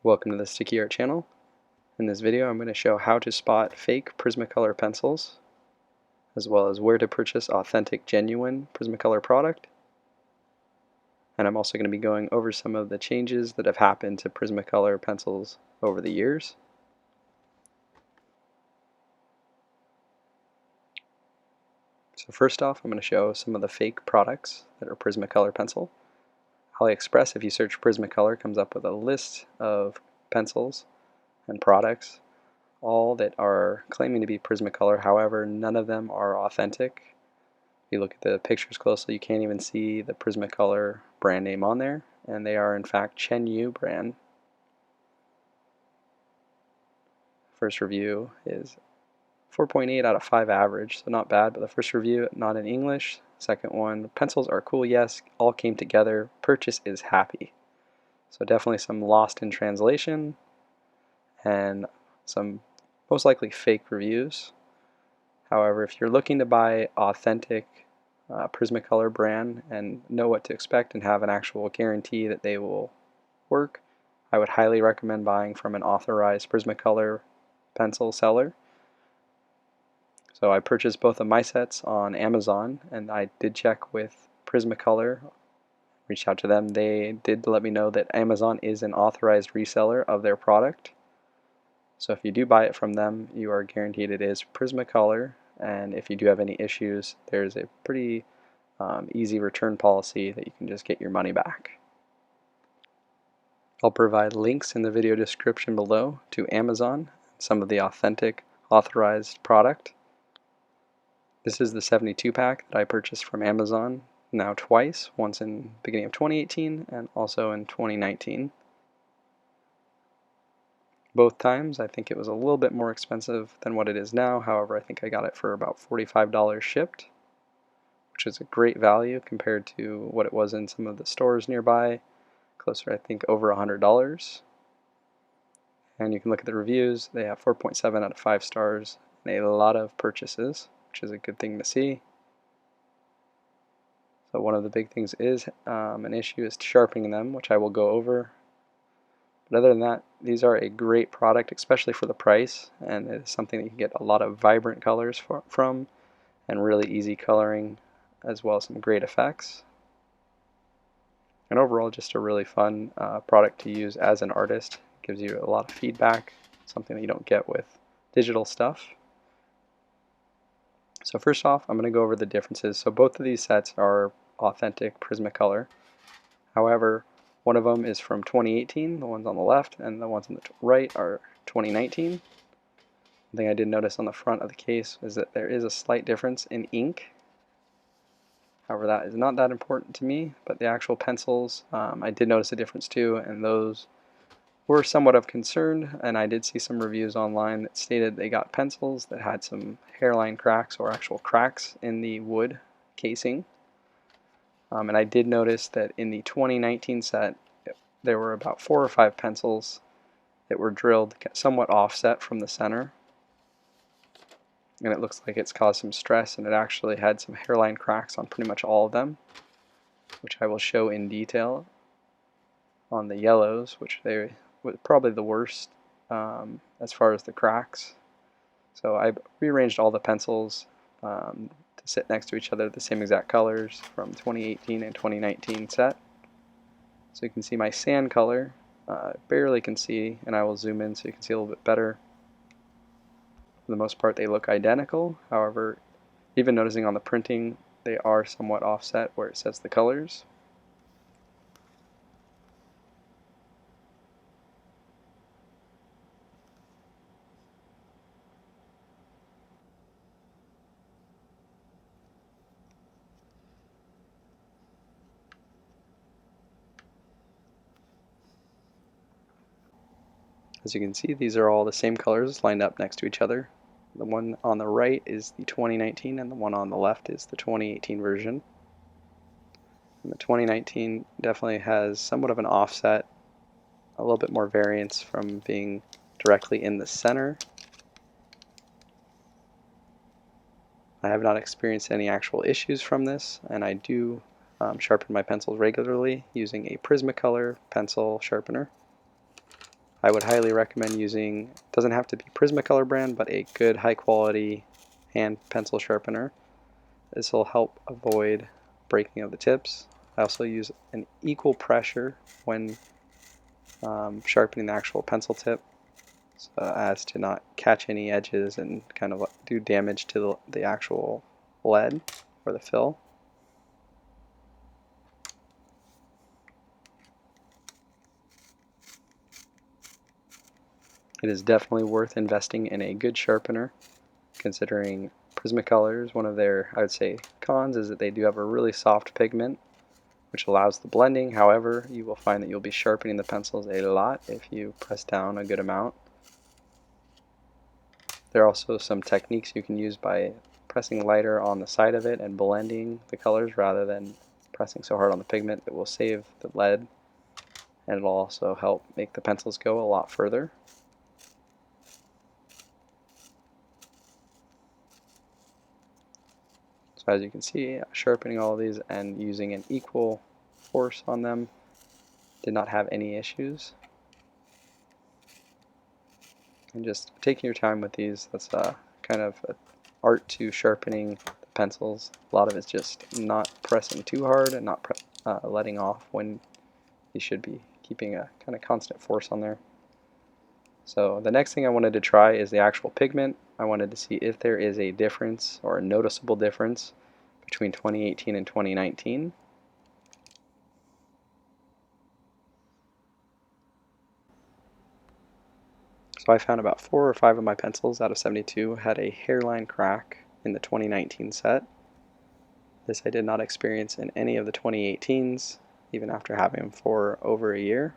Welcome to the Sticky Art channel. In this video I'm going to show how to spot fake Prismacolor pencils, as well as where to purchase authentic, genuine Prismacolor product. And I'm also going to be going over some of the changes that have happened to Prismacolor pencils over the years. So first off, I'm going to show some of the fake products that are Prismacolor pencil. AliExpress, if you search Prismacolor, comes up with a list of pencils and products, all that are claiming to be Prismacolor. However, none of them are authentic. If you look at the pictures closely, you can't even see the Prismacolor brand name on there, and they are in fact Chen Yu brand. First review is 4.8 out of 5 average, so not bad, but the first review not in English. Second one, pencils are cool, yes, all came together, purchase is happy. So definitely some lost in translation and some most likely fake reviews. However, if you're looking to buy authentic Prismacolor brand and know what to expect and have an actual guarantee that they will work, I would highly recommend buying from an authorized Prismacolor pencil seller. So I purchased both of my sets on Amazon, and I did check with Prismacolor, reached out to them. They did let me know that Amazon is an authorized reseller of their product. So if you do buy it from them, you are guaranteed it is Prismacolor, and if you do have any issues, there's a pretty easy return policy that you can just get your money back. I'll provide links in the video description below to Amazon, some of the authentic authorized product. This is the 72 pack that I purchased from Amazon now twice, once in the beginning of 2018 and also in 2019. Both times I think it was a little bit more expensive than what it is now. However, I think I got it for about $45 shipped, which is a great value compared to what it was in some of the stores nearby, closer I think over $100. And you can look at the reviews. They have 4.7 out of 5 stars and a lot of purchases, which is a good thing to see. So one of the big things is an issue is sharpening them, which I will go over. But other than that, these are a great product, especially for the price, and it is something that you can get a lot of vibrant colors from, and really easy coloring, as well as some great effects. And overall, just a really fun product to use as an artist. It gives you a lot of feedback, something that you don't get with digital stuff. So first off, I'm going to go over the differences. So both of these sets are authentic Prismacolor. However, one of them is from 2018, the ones on the left, and the ones on the right are 2019. One thing I did notice on the front of the case is that there is a slight difference in ink. However, that is not that important to me, but the actual pencils, I did notice a difference too, and those were somewhat of concern, and I did see some reviews online that stated they got pencils that had some hairline cracks or actual cracks in the wood casing. And I did notice that in the 2019 set, there were about 4 or 5 pencils that were drilled somewhat offset from the center. And it looks like it's caused some stress, and it actually had some hairline cracks on pretty much all of them, which I will show in detail on the yellows, which they were probably the worst as far as the cracks. So I rearranged all the pencils to sit next to each other, the same exact colors from 2018 and 2019 set. So you can see my sand color, barely can see, and I will zoom in so you can see a little bit better. For the most part they look identical. However, even noticing on the printing they are somewhat offset where it says the colors. As you can see, these are all the same colors lined up next to each other. The one on the right is the 2019 and the one on the left is the 2018 version. And the 2019 definitely has somewhat of an offset, a little bit more variance from being directly in the center. I have not experienced any actual issues from this, and I do sharpen my pencils regularly using a Prismacolor pencil sharpener. I would highly recommend using, doesn't have to be Prismacolor brand, but a good high quality hand pencil sharpener. This will help avoid breaking of the tips. I also use an equal pressure when sharpening the actual pencil tip, so as to not catch any edges and kind of do damage to the actual lead or the fill. It is definitely worth investing in a good sharpener, considering Prismacolors, one of their, I would say, cons is that they do have a really soft pigment, which allows the blending. However, you will find that you'll be sharpening the pencils a lot if you press down a good amount. There are also some techniques you can use by pressing lighter on the side of it and blending the colors rather than pressing so hard on the pigment. It will save the lead, and it'll also help make the pencils go a lot further. So as you can see, sharpening all of these and using an equal force on them did not have any issues. And just taking your time with these, that's kind of an art to sharpening the pencils. A lot of it's just not pressing too hard and not letting off when you should be keeping a kind of constant force on there. So the next thing I wanted to try is the actual pigment. I wanted to see if there is a difference or a noticeable difference between 2018 and 2019. So I found about 4 or 5 of my pencils out of 72 had a hairline crack in the 2019 set. This I did not experience in any of the 2018s, even after having them for over a year.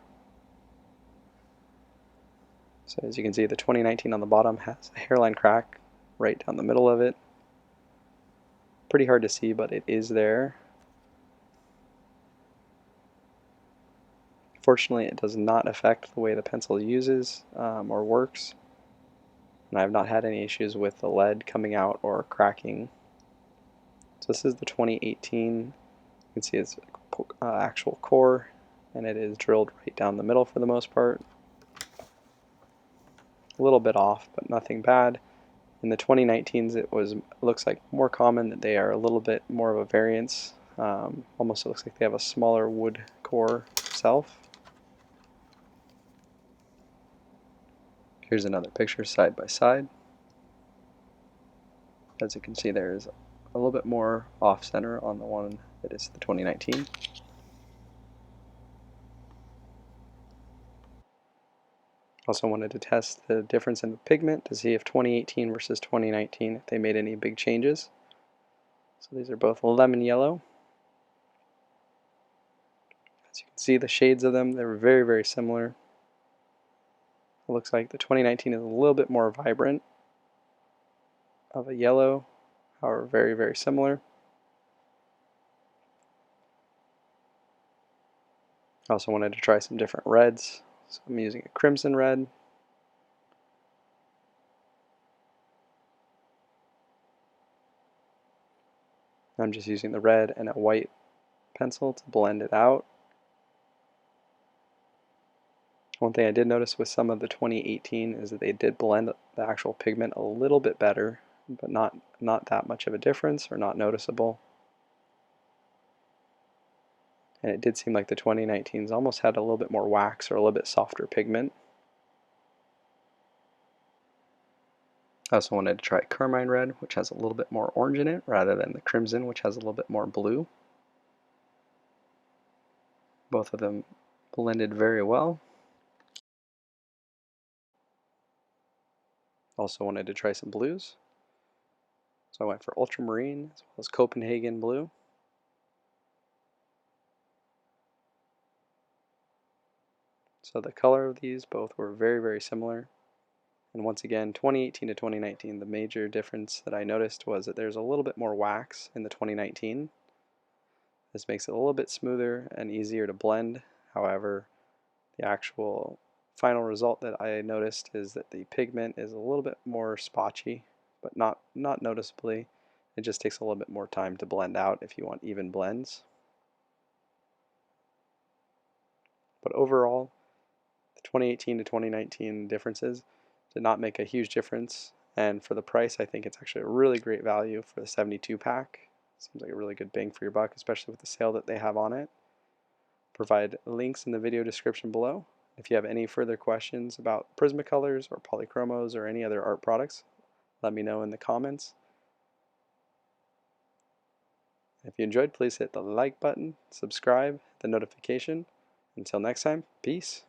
So as you can see, the 2019 on the bottom has a hairline crack right down the middle of it. Pretty hard to see, but it is there. Fortunately, it does not affect the way the pencil uses or works, and I have not had any issues with the lead coming out or cracking. So this is the 2018. You can see its actual core, and it is drilled right down the middle for the most part. A little bit off, but nothing bad. In the 2019s, it looks like more common that they are a little bit more of a variance. Almost looks like they have a smaller wood core itself. Here's another picture side by side. As you can see, there is a little bit more off-center on the one that is the 2019. Also wanted to test the difference in the pigment to see if 2018 versus 2019, if they made any big changes. So these are both lemon yellow. As you can see, the shades of them, they're very, very similar. It looks like the 2019 is a little bit more vibrant of a yellow, however very, very similar. I also wanted to try some different reds, so I'm using a crimson red. I'm just using the red and a white pencil to blend it out. One thing I did notice with some of the 2018 is that they did blend the actual pigment a little bit better, but not that much of a difference or not noticeable. And it did seem like the 2019s almost had a little bit more wax or a little bit softer pigment. I also wanted to try carmine red, which has a little bit more orange in it, rather than the crimson, which has a little bit more blue. Both of them blended very well. Also wanted to try some blues. So I went for ultramarine as well as Copenhagen blue. So the color of these both were very, very similar. And once again, 2018 to 2019, the major difference that I noticed was that there's a little bit more wax in the 2019. This makes it a little bit smoother and easier to blend. However, the actual final result that I noticed is that the pigment is a little bit more spotchy, but not noticeably. It just takes a little bit more time to blend out if you want even blends. But overall, the 2018 to 2019 differences did not make a huge difference, and for the price I think it's actually a really great value for the 72 pack. Seems like a really good bang for your buck, especially with the sale that they have on it. Provide links in the video description below. If you have any further questions about Prismacolors or polychromos or any other art products, let me know in the comments. If you enjoyed, please hit the like button, subscribe, the notification. Until next time, peace.